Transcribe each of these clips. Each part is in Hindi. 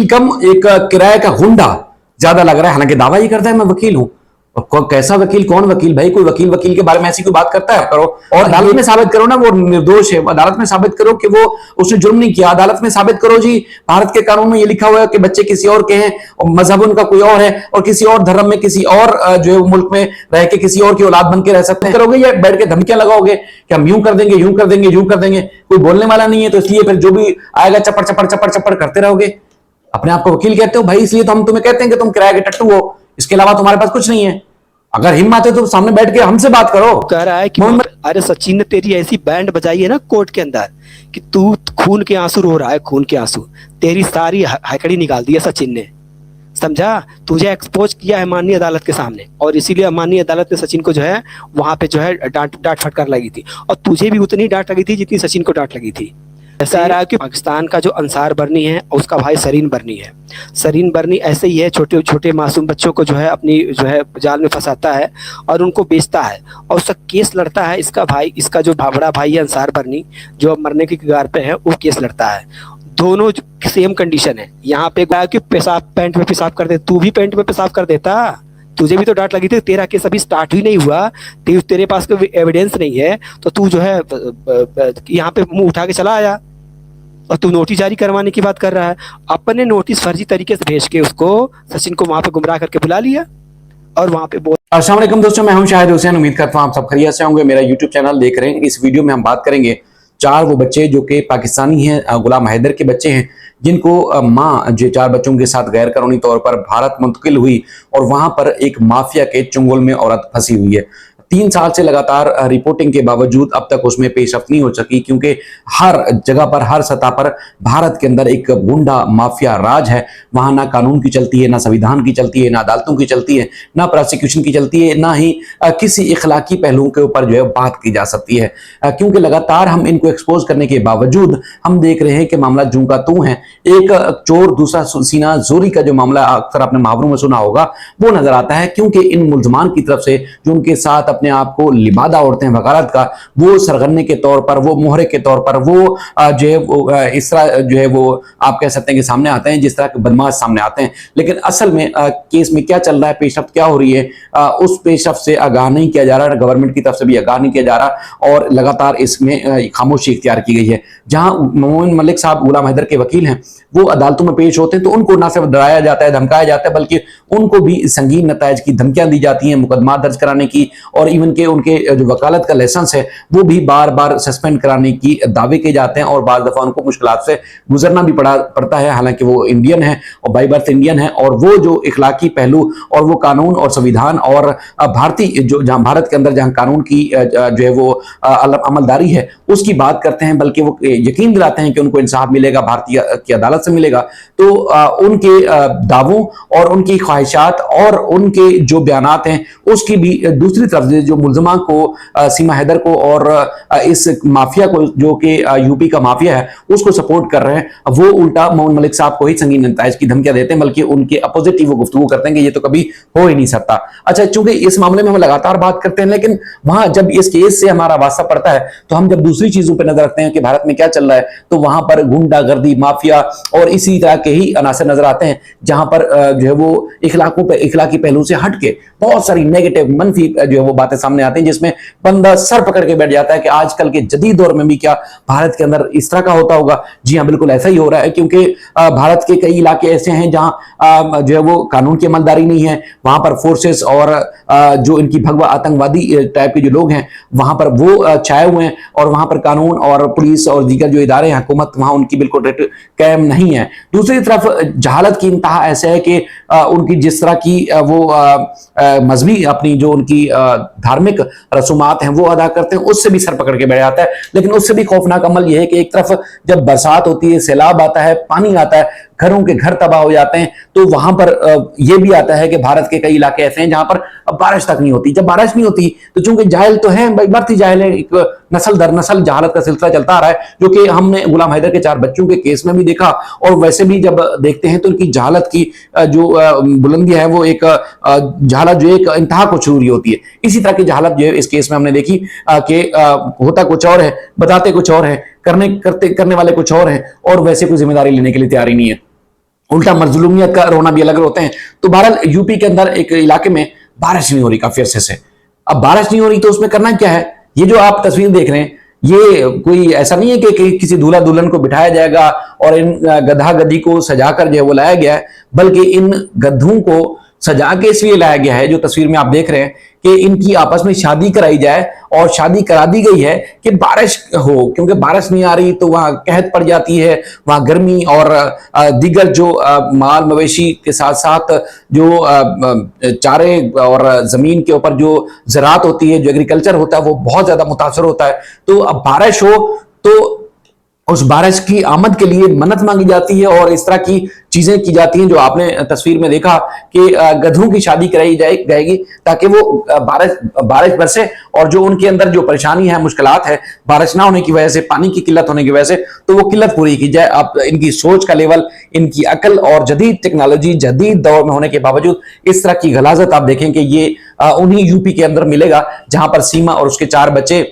कम एक किराए का गुंडा ज्यादा लग रहा है। हालांकि दावा ये करता है मैं वकील हूं। कैसा वकील, कौन वकील भाई? कोई वकील वकील के बारे में ऐसी कोई बात करता है? करो और अदालत में साबित करो ना वो निर्दोष है। अदालत में साबित करो कि वो उसने जुर्म नहीं किया। अदालत में साबित करो जी भारत के कानून में ये लिखा हुआ है कि बच्चे किसी और के हैं और मजहब उनका कोई और है और किसी और धर्म में किसी और जो है मुल्क में रह के किसी और की औलाद बन के रह सकते हैं। करोगे या बैठ के धमकियां लगाओगे कि हम यूं कर देंगे, यूं कर देंगे, यूं कर देंगे? कोई बोलने वाला नहीं है, तो इसलिए फिर जो भी आएगा चप्पड़ चप्पड़ चप्पड़ चप्पड़ करते रहोगे। अपने आप को वकील कहते हो भाई, इसलिए तो हम तुम्हें कहते हैं कि तुम किराए के टट्टू हो। इसके अलावा तुम्हारे पास कुछ नहीं है। अगर हिम्मत है तो सामने बैठ के हमसे बात करो। कह रहा है कि अरे सचिन ने तेरी ऐसी बैंड बजाई है ना कोर्ट के अंदर कि तू खून के आंसू रो रहा है, खून के आंसू। तेरी सारी हकड़ी निकाल दी है सचिन ने, समझा? तुझे एक्सपोज किया है माननीय अदालत के सामने, और इसीलिए माननीय अदालत ने सचिन को जो है वहां पे जो है डांट फटकार लगी थी। और तुझे भी उतनी डांट लगी थी जितनी सचिन को डांट लगी थी। ऐसा रहा कि पाकिस्तान का जो अंसार बर्नी है उसका भाई सरीन बर्नी है। सरीन बर्नी ऐसे ही है, छोटे छोटे मासूम बच्चों को जो है अपनी जो है जाल में फंसाता है और उनको बेचता है, और उसका केस लड़ता है इसका भाई, इसका जो बड़ा भाई है अंसार बर्नी, जो अब मरने की कगार पे है, वो केस लड़ता है। दोनों सेम कंडीशन है। यहाँ पे कि पेशाब पैंट में पेशाब कर दे, तू भी पैंट में पेशाब कर देता। तुझे भी तो डांट लगी थी। तेरा केस अभी स्टार्ट ही नहीं हुआ, तेरे पास कोई एविडेंस नहीं है, तो तू जो है यहाँ पे मुंह उठा के चला आया और तू नोटिस जारी करवाने की बात कर रहा है। अपने नोटिस फर्जी तरीके से भेज के उसको, सचिन को वहां पे गुमराह करके बुला लिया और वहां पे अस्सलाम वालेकुम दोस्तों, मैं हूं शाहिद हुसैन। उम्मीद करता हूं आप सब खैरियत से होंगे। मेरा यूट्यूब चैनल देख रहे हैं। इस वीडियो में हम बात करेंगे चार वो बच्चे जो कि पाकिस्तानी हैं, गुलाम हैदर के बच्चे हैं, जिनको माँ जो चार बच्चों के साथ गैर कानूनी तौर पर भारत मुंतकिल हुई और वहां पर एक माफिया के चुंगल में औरत फंसी हुई है। 3 साल से लगातार रिपोर्टिंग के बावजूद अब तक उसमें पेशरफ्त नहीं हो सकी, क्योंकि हर जगह पर, हर सतह पर भारत के अंदर एक गुंडा माफिया राज है। वहां ना कानून की चलती है, ना संविधान की चलती है, ना अदालतों की चलती है, ना प्रोसिक्यूशन की चलती है, ना ही किसी इखलाकी पहलुओं के ऊपर जो है बात की जा सकती है। क्योंकि लगातार हम इनको एक्सपोज करने के बावजूद हम देख रहे हैं कि मामला जूं का तूं है। एक चोर दूसरा सीना जोरी का जो मामला अक्सर आपने मुहावरों में सुना होगा, वो नजर आता है। क्योंकि इन मुल्जमान की तरफ से जो उनके साथ अपने आप को लिबादा ओढ़ते हैं वकालत का, वो सरगर्ने के तौर पर, वो मोहरे के तौर पर, वो जो है वो इस तरह जो है वो आप कह सकते हैं कि सामने आते हैं जिस तरह के बदमाश सामने आते हैं। लेकिन असल में केस में क्या चल रहा है, पेशरफ्त क्या हो रही है, उस पेशरफ्त से आगाह नहीं किया जा रहा। गवर्नमेंट की तरफ से भी आगाह नहीं किया जा रहा और लगातार इसमें खामोशी इख्तियार की गई है। जहां मोइन मलिक साहब गुलाम हैदर के वकील हैं, वो अदालतों में पेश होते हैं तो उनको ना सिर्फ डराया जाता है, धमकाया जाता है, बल्कि उनको भी संगीन नतायज की धमकियां दी जाती हैं, मुकदमा दर्ज कराने की, और इवन के उनके जो वकालत का लाइसेंस है वो भी बार बार सस्पेंड कराने की दावे किए जाते हैं और बार दफा उनको मुश्किलात से गुजरना भी पड़ता है। हालांकि वो इंडियन है और बाई बर्थ इंडियन है, और वो जो इखलाकी पहलू और वो कानून और संविधान और भारतीय जो जहां भारत के अंदर जहां कानून की जो है वो अमलदारी है उसकी बात करते हैं, बल्कि वो यकीन दिलाते हैं कि उनको इंसाफ मिलेगा, भारतीय की अदालत से मिलेगा। तो उनके दावों और उनकी ख्वाहिशात और उनके जो बयानात हैं उसकी भी दूसरी तरफ से जो मुल्जमा को, सीमा हैदर को और इस माफिया को जो कि यूपी का माफिया है उसको सपोर्ट कर रहे हैं, वो उल्टा मोइन मलिक साहब को ही संगीन नतायज की धमकियां देते हैं, बल्कि उनके अपोजिट ही वो गुफ्तगू करते हैं कि ये तो कभी हो ही नहीं सकता। अच्छा, चूंकि इस मामले में हम लगातार बात करते हैं, लेकिन वहां जब इस केस से हमारा वास्ता पड़ता है तो हम जब दूसरी चीजों पर नजर रखते हैं कि भारत में क्या चल रहा है, तो वहां पर गुंडागर्दी, माफिया और इसी तरह के ही अनासर नजर आते हैं, जहां पर जो है वो इखलाकी पहलू से हटके बहुत सारी नेगेटिव, मनफी जो है वो बातें सामने आती हैं, जिसमें बंदा सर पकड़ के बैठ जाता है कि आजकल के जदीद दौर में भी क्या भारत के अंदर इस तरह का होता होगा। जी हाँ, बिल्कुल ऐसा ही हो रहा है, क्योंकि भारत के कई इलाके ऐसे हैं जहां जो है वो कानून की अमलदारी नहीं है। वहां पर फोर्सेस और जो इनकी भगवा आतंकवादी टाइप के जो लोग हैं वहां पर वो छाए हुए हैं, और वहां पर कानून और पुलिस और दीगर जो इदारे हैं, हुकूमत, वहां उनकी बिल्कुल कायम नहीं है। दूसरी तरफ जहालत की इंतहा ऐसे है कि उनकी जिस तरह की वो मजहबी अपनी जो उनकी धार्मिक रसूमात हैं वो अदा करते हैं, उससे भी सर पकड़ के बैठ जाता है। लेकिन उससे भी खौफनाक अमल यह है कि एक तरफ जब बरसात होती है, सैलाब आता है, पानी आता है, घरों के घर तबाह हो जाते हैं, तो वहां पर यह भी आता है कि भारत के कई इलाके ऐसे हैं जहां पर बारिश तक नहीं होती। जब बारिश नहीं होती तो चूंकि जाहिल तो है, बढ़ती जाहिल है, एक नस्ल दर नस्ल जहालत का सिलसिला चलता आ रहा है, जो कि हमने गुलाम हैदर के 4 बच्चों के केस में भी देखा, और वैसे भी जब देखते हैं तो उनकी जहालत की जो बुलंदी है वो एक जहालत जो एक इंतहा को छू रही होती है। इसी तरह की जहालत जो है इस केस में हमने देखी कि होता कुछ और है, बताते कुछ और है, करने वाले कुछ और हैं, और वैसे कोई जिम्मेदारी लेने के लिए तैयार ही नहीं है। उल्टा मजलूमियत का रोना भी अलग होते हैं। तो बहरहाल यूपी के अंदर एक इलाके में बारिश नहीं हो रही काफी अरसे से। अब बारिश नहीं हो रही तो उसमें करना क्या है? ये जो आप तस्वीर देख रहे हैं, ये कोई ऐसा नहीं है कि किसी दूल्हा दुल्हन को बिठाया जाएगा और इन गधा गधी को सजाकर जो है वो लाया गया है, बल्कि इन गधों को सजा के इसलिए लाया गया है, जो तस्वीर में आप देख रहे हैं, कि इनकी आपस में शादी कराई जाए। और शादी करा दी गई है कि बारिश हो, क्योंकि बारिश नहीं आ रही तो वहां कहत पड़ जाती है, वहां गर्मी और दीगर जो माल मवेशी के साथ साथ जो चारे और जमीन के ऊपर जो ज़राअत होती है, जो एग्रीकल्चर होता है, वो बहुत ज्यादा मुतासर होता है। तो अब बारिश हो तो उस बारिश की आमद के लिए मन्नत मांगी जाती है और इस तरह की चीजें की जाती हैं, जो आपने तस्वीर में देखा कि गधों की शादी कराई जाएगी ताकि वो बारिश बरसे और जो उनके अंदर जो परेशानी है, मुश्किलात है बारिश ना होने की वजह से, पानी की किल्लत होने की वजह से, तो वो किल्लत पूरी की जाए। अब इनकी सोच का लेवल, इनकी अकल और जदीद टेक्नोलॉजी जदीद दौर में होने के बावजूद इस तरह की गलाजत आप देखें कि ये उन्हीं यूपी के अंदर मिलेगा जहां पर सीमा और उसके 4 बच्चे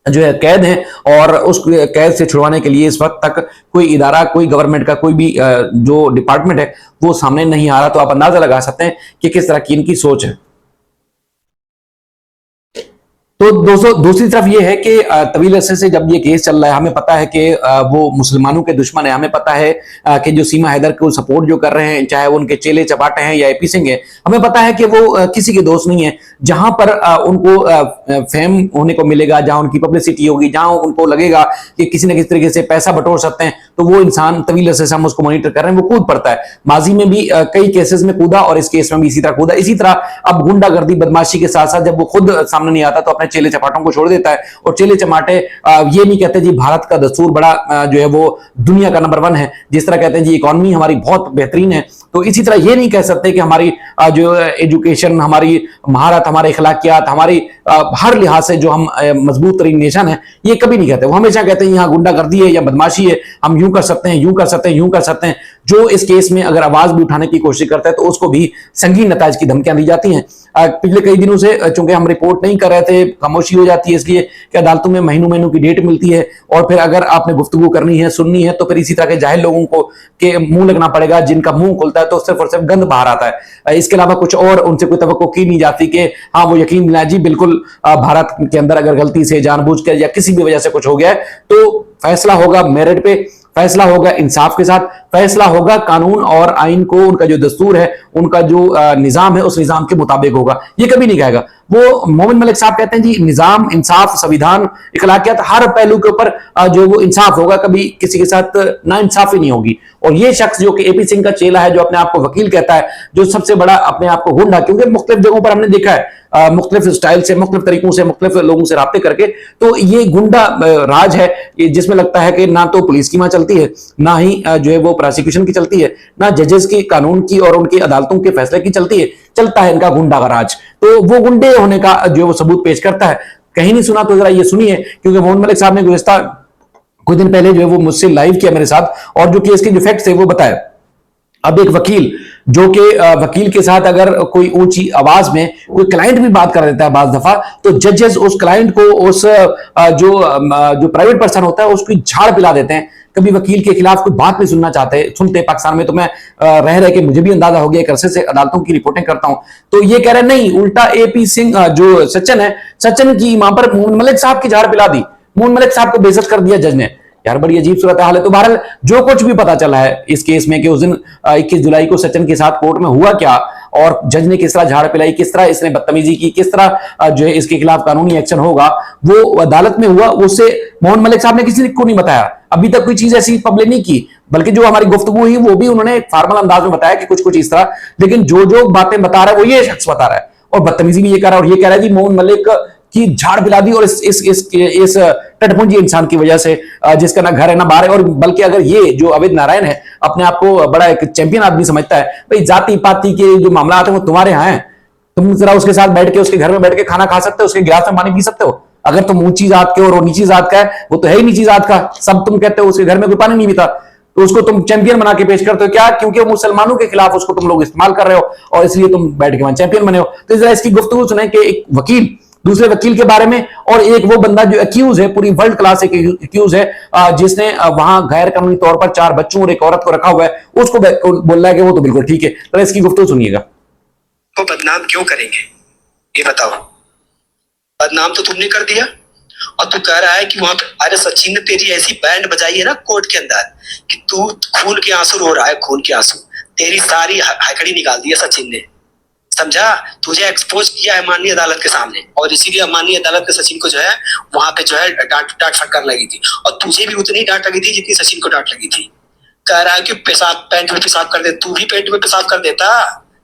जो है कैद हैं और उस कैद से छुड़वाने के लिए इस वक्त तक कोई इदारा, कोई गवर्नमेंट का कोई भी जो डिपार्टमेंट है वो सामने नहीं आ रहा। तो आप अंदाजा लगा सकते हैं कि किस तरह की इनकी सोच है। तो दोस्तों दूसरी तरफ ये है कि तवील अरसे से जब ये केस चल रहा है, हमें पता है कि वो मुसलमानों के दुश्मन है। हमें पता है कि जो सीमा हैदर को सपोर्ट जो कर रहे हैं, चाहे वो उनके चेले चपाटे हैं या एपी सिंह है, हमें पता है कि वो किसी के दोस्त नहीं है। जहां पर उनको फेम होने को मिलेगा, जहां उनकी पब्लिसिटी होगी, जहां उनको लगेगा कि किसी न किसी तरीके से पैसा बटोर सकते हैं, तो वो इंसान तवील अरसे से हम उसको मॉनिटर कर रहे हैं, वो कूद पड़ता है। माजी में भी कई केसेस में कूदा और इस केस में भी इसी तरह कूदा। इसी तरह अब गुंडागर्दी बदमाशी के साथ साथ जब वो खुद सामने नहीं आता तो अपने चेले चपाटों को छोड़ देता है। और चेले चमाटे ये नहीं कहते जी भारत का दस्तूर बड़ा जो है वो दुनिया का नंबर 1 है, जिस तरह कहते हैं जी इकोनॉमी हमारी बहुत बेहतरीन है, तो इसी तरह ये नहीं कह सकते कि हमारी जो एजुकेशन, हमारी महारत, हमारे इखलाकियात, हमारी हर लिहाज से जो हम मजबूत तरीन नेशन है, ये कभी नहीं कहते। वो हमेशा कहते हैं यहाँ गुंडागर्दी है या बदमाशी है, हम यूं कर सकते हैं, यूं कर सकते हैं, यूं कर सकते हैं। जो इस केस में अगर आवाज भी उठाने की कोशिश करता है तो उसको भी संगीन नताज की धमकियां दी जाती हैं। पिछले कई दिनों से चूंकि हम रिपोर्ट नहीं कर रहे थे, खामोशी हो जाती है, इसलिए कि अदालतों में महीनों महीनों की डेट मिलती है और फिर अगर आपने गुफ्तगू करनी है, सुननी है, तो फिर इसी तरह के जाहिल लोगों को के मुंह लगना पड़ेगा, जिनका मुंह खुलता है तो सिर्फ और सिर्फ गंद बाहर आता है। इसके अलावा कुछ और उनसे कोई तवक्को की नहीं जाती कि हाँ वो यकीन दिलाएं जी बिल्कुल भारत के अंदर अगर गलती से जानबूझकर या किसी भी वजह से कुछ हो गया है तो फैसला होगा मेरिट पे, फैसला होगा इंसाफ के साथ, फैसला होगा कानून और आइन को, उनका जो दस्तूर है, उनका जो निजाम है, उस निजाम के मुताबिक होगा। ये कभी नहीं कहेगा। वो मोमिन मलिक साहब कहते हैं जी निजाम, इंसाफ, संविधान, इखलाकियात, हर पहलू के ऊपर जो वो इंसाफ होगा, कभी किसी के साथ ना इंसाफी नहीं होगी। और ये शख्स जो कि एपी सिंह का चेला है, जो अपने आप को वकील कहता है, जो सबसे बड़ा अपने आप को गुंडा, क्योंकि मुख्तलिफ जगहों पर हमने देखा है मुख्तलिफ स्टाइल से, मुख्तलिफ तरीकों से, मुख्तलिफ लोगों से राब्ते करके, तो ये गुंडा राज है जिसमें लगता है कि ना तो पुलिस की मां चलती है, ना ही जो है वो प्रोसिक्यूशन की चलती है, ना जजेस की, कानून की और उनकी अदालतों के फैसले की चलती है, चलता है इनका गुंडा का राज। तो वो गुंडे होने का जो वो सबूत पेश करता है। कहीं नहीं सुना तो जरा ये सुनिए, क्योंकि मोहन मलिक साहब ने गुज़िश्ता कुछ दिन पहले जो है वो मुझसे लाइव किया मेरे साथ और जो केस के जो फैक्ट्स थे वो बताया। अब एक वकील जो कि वकील के साथ अगर कोई ऊंची आवाज में कोई क्लाइंट भी बात कर देता है बाज दफा, तो जजेस उस क्लाइंट को, उस जो प्राइवेट पर्सन होता है उसकी झाड़ पिला देते हैं। कभी वकील के खिलाफ कोई बात नहीं सुनते पाकिस्तान में। तो मैं रह रहे कि मुझे भी अंदाजा हो गया, एक अरसे से अदालतों की रिपोर्टिंग करता हूं, तो ये कह रहे नहीं, उल्टा एपी सिंह जो सचिन है, सचिन की वहां पर मोहन मलिक साहब की झाड़ पिला दी, मोहन मलिक साहब को बेइज्जत कर दिया जज ने। यार बड़ी अजीब सूरत हाल है। तो बहरहाल जो कुछ भी पता चला है इस केस में कि उस दिन 21 जुलाई को सचिन के साथ कोर्ट में हुआ क्या और जज ने किस तरह झाड़ पिलाई, किस तरह इसने बदतमीजी की, किस तरह जो है इसके खिलाफ कानूनी एक्शन होगा, वो अदालत में हुआ, उससे मोहन मलिक साहब ने किसी को नहीं बताया। अभी तक कोई चीज ऐसी पब्लिक नहीं की, बल्कि जो हमारी गुफ्तगू हुई वो भी उन्होंने फॉर्मल अंदाज में बताया कि कुछ इस तरह, लेकिन जो बातें बता रहा है वो ये शख्स बता रहा है और बदतमीजी भी ये कर रहा है और ये कह रहा है जी मोहन मलिक की झाड़ पिला दी और इस टटपुंजी इंसान की वजह से, जिसका ना घर है ना बाहर है। और बल्कि अगर ये जो अवैध नारायण है अपने आप को बड़ा एक चैंपियन आदमी समझता है, भाई जाति पाति के जो मामला आते हैं वो तुम्हारे यहाँ है, तुम जरा उसके साथ बैठ के, उसके घर में बैठ के खाना खा सकते हो, उसके गिलास में पानी पी सकते हो। अगर तुम ऊंची जात के और वो नीची जात का है, वो तो है ही नीची जात का, सब तुम कहते हो उसके घर में कोई पानी नहीं पीता, तो उसको तुम चैंपियन बना के पेश करते हो। क्या? क्योंकि वो मुसलमानों के खिलाफ उसको तुम लोग इस्तेमाल कर रहे हो और इसलिए तुम बैठ के वहां चैंपियन बने हो। तो जरा इसकी गुफ्तगू सुने कि एक वकील दूसरे वकील के बारे में, और एक वो बंदा जो एक्यूज है, पूरी वर्ल्ड क्लास एक एक्यूज है, जिसने वहां गैर कानूनी तौर पर 4 बच्चों और एक औरत को रखा हुआ है, उसको बोल रहा है कि वो तो बिल्कुल ठीक है। तो इसकी गुफ्तगू सुनिएगा। को बदनाम क्यों करेंगे ये बताओ? बदनाम तो तुमने कर दिया, और तू कह रहा है कि वहां पे, अरे सचिन ने तेरी ऐसी बैंड बजाई है ना कोर्ट के अंदर कि तू खून के आंसू रो रहा है, खून के आंसू। तेरी सारी हकड़ी निकाल दी है सचिन ने, समझा? तुझे एक्सपोज किया है माननीय अदालत के सामने, और इसीलिए माननीय अदालत ने सचिन को जो है वहां पे जो है डांट फटकार लगी थी, और तुझे भी उतनी डांट लगी थी जितनी सचिन को डांट लगी थी। कह रहा है कि पेशाब पैंट में पेशाब कर दे, तू भी पैंट में पेशाब कर देता,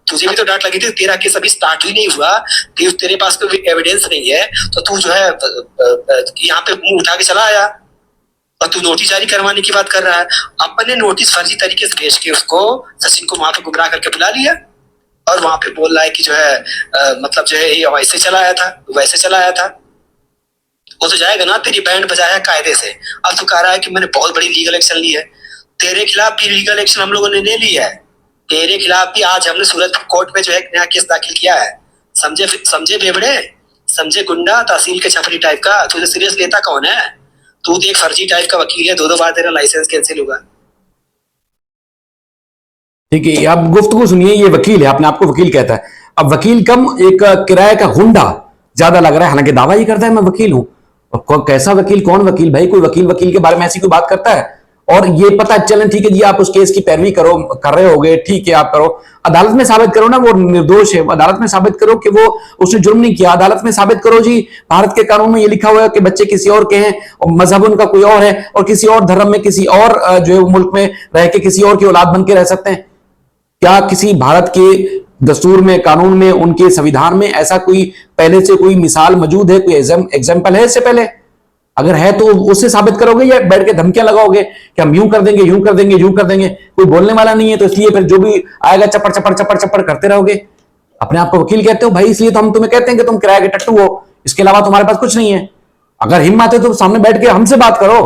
तुझे भी तो डांट लगी थी। तेरा केस अभी स्टार्ट ही नहीं हुआ, तेरे पास कोई एविडेंस नहीं है, तो तू जो है यहाँ पे मुंह उठा के चला आया, और तू नोटिस जारी करवाने की बात कर रहा है। अपने नोटिस फर्जी तरीके से भेज के उसको, सचिन को वहां पे गुमराह करके बुला लिया, और वहां पे बोल रहा है कि जो है मतलब जो है ये वैसे चला आया था, वैसे चला आया था। वो तो जाएगा ना, तेरी बैंड बजाया कायदे से। अब तू कह रहा है कि मैंने बहुत बड़ी लीगल एक्शन ली है। तेरे खिलाफ भी लीगल एक्शन हम लोगों ने ले ली है। तेरे खिलाफ भी आज हमने सूरत कोर्ट में जो है एक नया केस दाखिल किया है। समझे बेवड़े, समझे गुंडा, तहसील के छपरी टाइप का। तुझे सीरियस लेता कौन है? तू तो एक फर्जी टाइप का वकील है, 2 बार तेरा लाइसेंस कैंसिल होगा। ठीक है, अब गुफ्तगू सुनिए। ये वकील है, अपने आपको वकील कहता है। अब वकील कम एक किराए का गुंडा ज्यादा लग रहा है, हालांकि दावा ही करता है मैं वकील हूं। कैसा वकील, कौन वकील भाई? कोई वकील के बारे में ऐसी कोई बात करता है? और ये पता चले, ठीक है जी, आप उस केस की पैरवी कर रहे होगे, ठीक है, आप करो, अदालत में साबित करो ना वो निर्दोष है, अदालत में साबित करो कि वो उसने जुर्म नहीं किया, अदालत में साबित करो जी भारत के कानून में ये लिखा हुआ है कि बच्चे किसी और के हैं और मजहब उनका कोई और है, और किसी और धर्म में, किसी और जो है मुल्क में रह के किसी और की औलाद बन के रह सकते हैं। क्या किसी भारत के दस्तूर में, कानून में, उनके संविधान में ऐसा कोई पहले से कोई मिसाल मौजूद है, कोई एग्जाम्पल है इससे पहले? अगर है तो उससे साबित करोगे, या बैठ के धमकियां लगाओगे कि हम यूं कर देंगे, यूं कर देंगे, यूं कर देंगे? कोई बोलने वाला नहीं है, तो इसलिए फिर जो भी आएगा चपड़ चपड़ चपड़ चपड़ करते रहोगे। अपने आप को वकील कहते हो भाई, इसलिए तो हम तुम्हें कहते हैं कि तुम किराए के टट्टू हो, इसके अलावा तुम्हारे पास कुछ नहीं है। अगर हिम्मत है तो सामने बैठ के हमसे बात करो।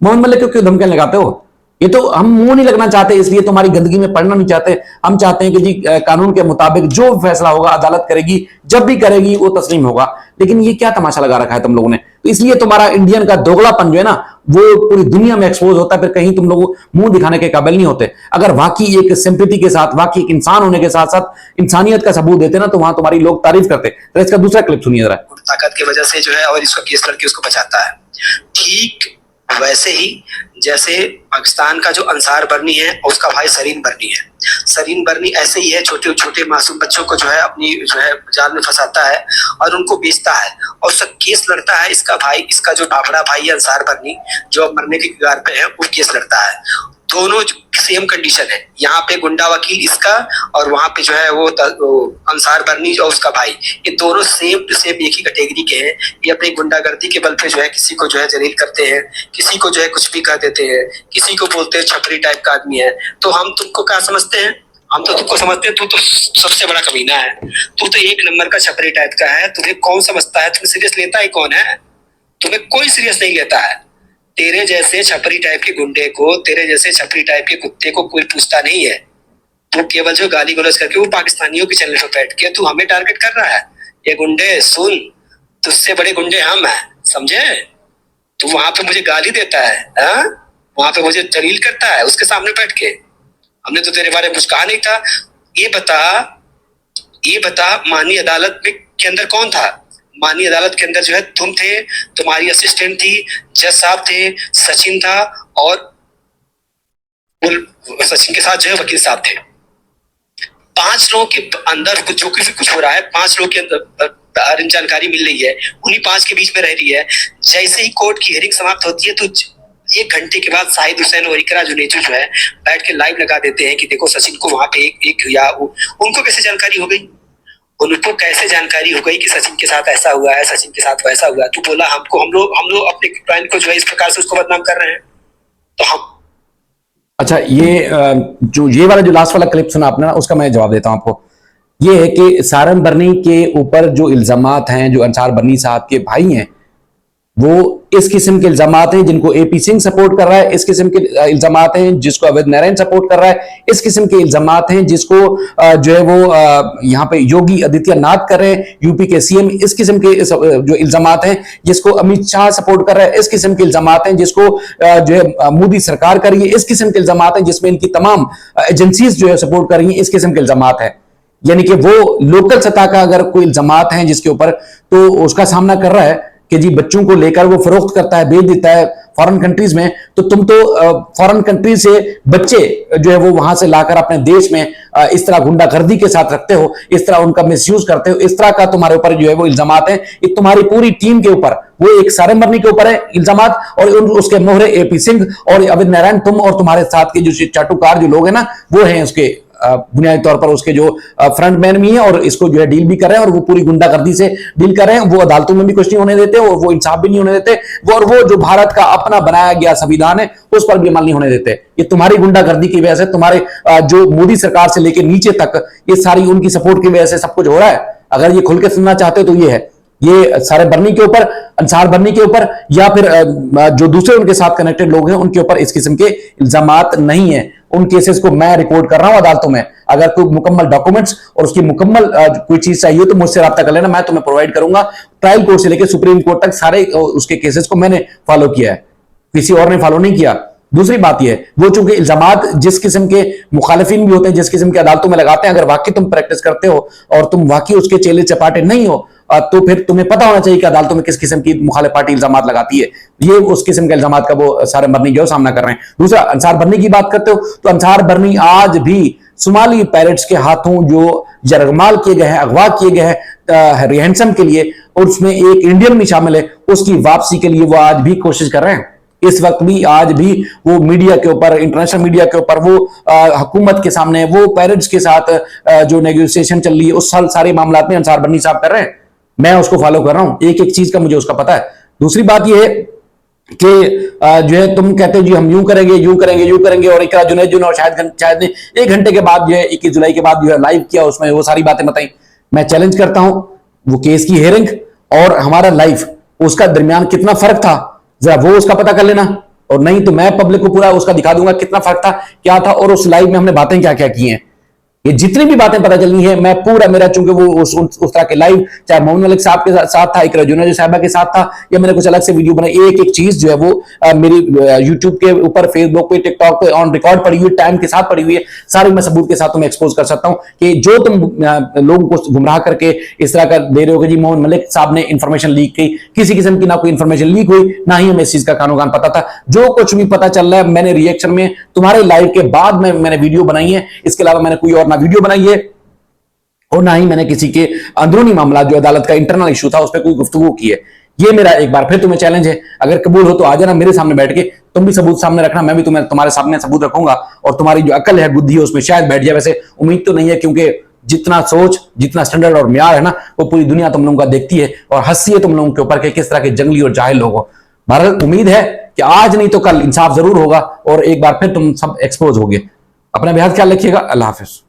मोहन मल्लिक क्यों धमकियां लगाते हो? ये तो हम मुंह नहीं लगना चाहते, इसलिए तुम्हारी गंदगी में पड़ना नहीं चाहते। हम चाहते हैं कि जी कानून के मुताबिक जो फैसला होगा अदालत करेगी, जब भी करेगी वो तस्लीम होगा। लेकिन ये क्या तमाशा लगा रखा है तुम लोगों ने? तो इसलिए तुम्हारा इंडियन का दोगलापन जो है ना, वो पूरी दुनिया में एक्सपोज होता है। फिर कहीं तुम लोग मुंह दिखाने के काबिल नहीं होते। अगर वाकई एक सिंपैथी के साथ, वाकई एक इंसान होने के साथ साथ इंसानियत का सबूत देते ना, तो वहां तुम्हारी लोग तारीफ करते। तो इसका दूसरा क्लिप सुनिए जरा। ताकत की वजह से जो है, और इसको केस लड़के उसको बचाता है। ठीक वैसे ही जैसे पाकिस्तान का जो अंसार बर्नी है, उसका भाई सरीन बर्नी है। सरीन बर्नी ऐसे ही है, छोटे छोटे मासूम बच्चों को जो है अपनी जो है जाल में फंसाता है और उनको बेचता है, और उसका केस लड़ता है इसका भाई, इसका जो बड़ा भाई है अंसार बर्नी, जो मरने के कगार पे है, वो केस लड़ता है। दोनों सेम कंडीशन है, यहाँ पे गुंडा वकील इसका, और वहां पे जो है वो अंसार बर्नी और उसका भाई, ये दोनों सेम टू सेम एक ही कैटेगरी के हैं। ये अपनी गुंडागर्दी के बल पे जो है किसी को जो है जलील करते हैं, किसी को जो है कुछ भी कह देते हैं, किसी को बोलते हैं छपरी टाइप का आदमी है। तो हम तुमको क्या समझते हैं? हम तो तुमको समझते हैं तू तो सबसे बड़ा कमीना है, तू तो 1 नंबर का छपरी टाइप का है। तुझे कौन समझता है? तुम्हें सीरियस लेता ही कौन है? तुम्हें कोई सीरियस नहीं लेता है। तेरे जैसे छपरी टाइप के गुंडे को, तेरे जैसे छपरी टाइप के कुत्ते को कोई पूछता नहीं है। तू केवल जो गाली गलौज करके वो पाकिस्तानियों के चैनल पर बैठ के तू हमें टारगेट कर रहा है। ये गुंडे सुन, तुझसे बड़े गुंडे हम हैं, समझे? तू वहां पे मुझे गाली देता है, वहां पे मुझे जलील करता है उसके सामने बैठ के। हमने तो तेरे बारे में कुछ कहा नहीं था। ये बता माननीय अदालत में के अंदर कौन था? माननीय अदालत के अंदर जो है तुम थे, तुम्हारी असिस्टेंट थी, जज साहब थे, सचिन था, और सचिन के साथ जो है वकील साहब थे। 5 लोगों के अंदर जो कुछ हो रहा है, 5 लोगों के अंदर जानकारी मिल रही है, उन्हीं 5 के बीच में रह रही है। जैसे ही कोर्ट की हियरिंग समाप्त होती है तो 1 घंटे के बाद शाहिद हुसैन और इकरा जुनेजू जो है बैठ के लाइव लगा देते हैं कि देखो सचिन को वहां पे एक या उनको कैसे जानकारी हो गई? उनको कैसे जानकारी हो गई कि सचिन के साथ ऐसा हुआ है, सचिन के साथ वैसा हुआ है? तू बोला हमको, हम लोग अपने क्लाइंट को जो है इस प्रकार से उसको बदनाम कर रहे हैं, तो हम। अच्छा, ये वाला जो लास्ट वाला क्लिप सुना आपने ना, उसका मैं जवाब देता हूं आपको। ये है कि सारन बर्नी के ऊपर जो इल्जामात हैं, जो अंसार बर्नी साहब के भाई हैं, वो इस किस्म के इल्जामात हैं जिनको एपी सिंह सपोर्ट कर रहा है, इस किस्म के इल्जामात हैं जिसको अवैध नारायण सपोर्ट कर रहा है, इस किस्म के इल्जामात हैं जिसको जो है वो यहाँ पे योगी आदित्यनाथ कर रहे हैं, यूपी के सीएम, इस किस्म के जो इल्जामात हैं जिसको अमित शाह सपोर्ट कर रहा है, इस किस्म के इल्जामात हैं जिसको जो है मोदी सरकार कर रही है, इस किस्म के इल्जामात हैं जिसमें इनकी तमाम एजेंसीज जो है सपोर्ट कर रही है, इस किस्म के इल्जामात है। यानी कि वो लोकल सतह का अगर कोई इल्जामात है जिसके ऊपर, तो उसका सामना कर रहा है कि जी बच्चों को लेकर वो फरोख्त करता है, बेच देता है फॉरेन कंट्रीज में, तो तुम तो फॉरेन कंट्रीज से बच्चे जो है वो वहां से लाकर अपने देश में इस तरह गुंडागर्दी के साथ रखते हो, इस तरह उनका मिसयूज करते हो, इस तरह का तुम्हारे ऊपर जो है वो इल्जामात है, ये तुम्हारी पूरी टीम के ऊपर, वो एक सारे मरनी के ऊपर है इल्जामात, और उसके मोहरे एपी सिंह और अवैध नारायण, तुम और तुम्हारे साथ के जो चाटुकार जो लोग हैं ना, वो हैं उसके बुनियादी तौर पर उसके जो फ्रंट मैन भी है, और इसको जो है डील भी कर रहे हैं, और वो पूरी गुंडागर्दी से डील कर रहे हैं। वो अदालतों में भी कुछ नहीं होने देते, और वो इंसाफ भी नहीं होने देते, और वो जो भारत का अपना बनाया गया संविधान है उस पर भी अमल नहीं होने देते। ये तुम्हारी गुंडागर्दी की वजह से, तुम्हारे जो मोदी सरकार से लेकर नीचे तक, ये सारी उनकी सपोर्ट की वजह से सब कुछ हो रहा है। अगर ये खुल के सुनना चाहते हो तो ये है, ये सारे बर्नी के ऊपर, अंसार बर्नी के ऊपर, या फिर जो दूसरे उनके साथ कनेक्टेड लोग हैं उनके ऊपर इस किस्म के इल्जामात नहीं है। उन केसेस को मैं रिपोर्ट कर रहा हूं अदालतों में। अगर कोई मुकम्मल डॉक्यूमेंट्स और उसकी मुकम्मल कोई चीज चाहिए तो मुझसे राब्ता कर लेना, मैं तुम्हें प्रोवाइड करूंगा। ट्रायल कोर्ट से लेकर सुप्रीम कोर्ट तक सारे उसके केसेस को मैंने फॉलो किया है, किसी और ने फॉलो नहीं किया। दूसरी बात यह, वो चूंकि इल्जामात जिस किस्म के मुखालिफिन भी होते हैं, जिस किस्म के अदालतों में लगाते हैं, अगर वाकई तुम प्रैक्टिस करते हो और तुम वाकई उसके चेले चपाटे नहीं हो, तो फिर तुम्हें पता होना चाहिए कि अदालतों में किस किस्म की मुखालिफ पार्टी इल्जामात लगाती है। ये उस किस्म के इल्जामात का वो सारे बर्नी जो सामना कर रहे हैं। दूसरा, अंसार बर्नी की बात करते हो तो अंसार बर्नी आज भी सोमाली पायरेट्स के हाथों जो जरगमाल किए गए हैं, अगवा किए गए हैं रिहेंसम के लिए, और उसमें एक इंडियन भी शामिल है, उसकी वापसी के लिए वो आज भी कोशिश कर रहे हैं। इस वक्त भी आज भी वो मीडिया के ऊपर, इंटरनेशनल मीडिया के ऊपर, वो हुकूमत के सामने, वो पेरेंट्स के साथ जो नेगोशिएशन चल रही है उस सारे मामला में अंसार बर्नी साहब कर रहे हैं। मैं उसको फॉलो कर रहा हूं, एक एक चीज का मुझे उसका पता है। दूसरी बात यह है कि जो है तुम कहते हो जी हम यूं करेंगे, यूं करेंगे, यूं करेंगे, और इकरा जुनैद और शायद ने 1 घंटे के बाद जो है 21 जुलाई के बाद जो है लाइव किया, उसमें वो सारी बातें बताई। मैं चैलेंज करता हूं, वो केस की हेयरिंग और हमारा लाइव, उसका दरमियान कितना फर्क था, जरा वो उसका पता कर लेना, और नहीं तो मैं पब्लिक को पूरा उसका दिखा दूंगा कितना फर्क था, क्या था, और उस लाइव में हमने बातें क्या क्या की हैं। ये जितनी भी बातें पता चलनी है मैं पूरा, मेरा चूंकि वो उस तरह के लाइव, चाहे मोहम्मद मलिक साहब के साथ था, इकरा जुनैद साहबा के साथ था, या मैंने कुछ अलग से वीडियो बनाई, एक एक चीज जो है वो मेरी यूट्यूब के ऊपर, फेसबुक पे, टिकटॉक पे ऑन रिकॉर्ड पड़ी हुई, टाइम के साथ पड़ी हुई है, सारी मैं सबूत के साथ तुम्हें एक्सपोज कर सकता हूं कि जो तुम लोगों को गुमराह करके इस तरह का दे रहे हो कि जी मोहम्मद मलिक साहब ने इंफॉर्मेशन लीक की, किसी किस्म की ना कोई इंफॉर्मेशन लीक हुई, ना ही हमें इस चीज का कानून पता था। जो कुछ भी पता चल रहा है मैंने रिएक्शन में तुम्हारे लाइव के बाद में मैंने वीडियो बनाई है, इसके अलावा मैंने कोई और ना वीडियो बनाई है, और ना ही मैंने किसी के अंदरूनी मामला जो अदालत का इंटरनल इशू था उस पर कोई गुफ्तगू की है। ये मेरा एक बार फिर तुम्हें चैलेंज है, अगर कबूल हो तो आ जाना मेरे सामने बैठ के, तुम भी सबूत सामने रखना, मैं भी तुम्हारे सामने सबूत रखूंगा, और तुम्हारी जो अकल है, बुद्धि है, उसमें शायद बैठ जाए। वैसे उम्मीद तो नहीं है, क्योंकि जितना सोच, जितना स्टैंडर्ड और म्यार है ना, वो पूरी दुनिया तुम लोगों का देखती है और हंसती है तुम लोगों के ऊपर कि किस तरह के जंगली और जाहिल लोग हो। बहरहाल उम्मीद है कि आज नहीं तो कल इंसाफ जरूर होगा और एक बार फिर तुम सब एक्सपोज होगे। अपना बेहद ख्याल रखिएगा। अल्लाह हाफिज।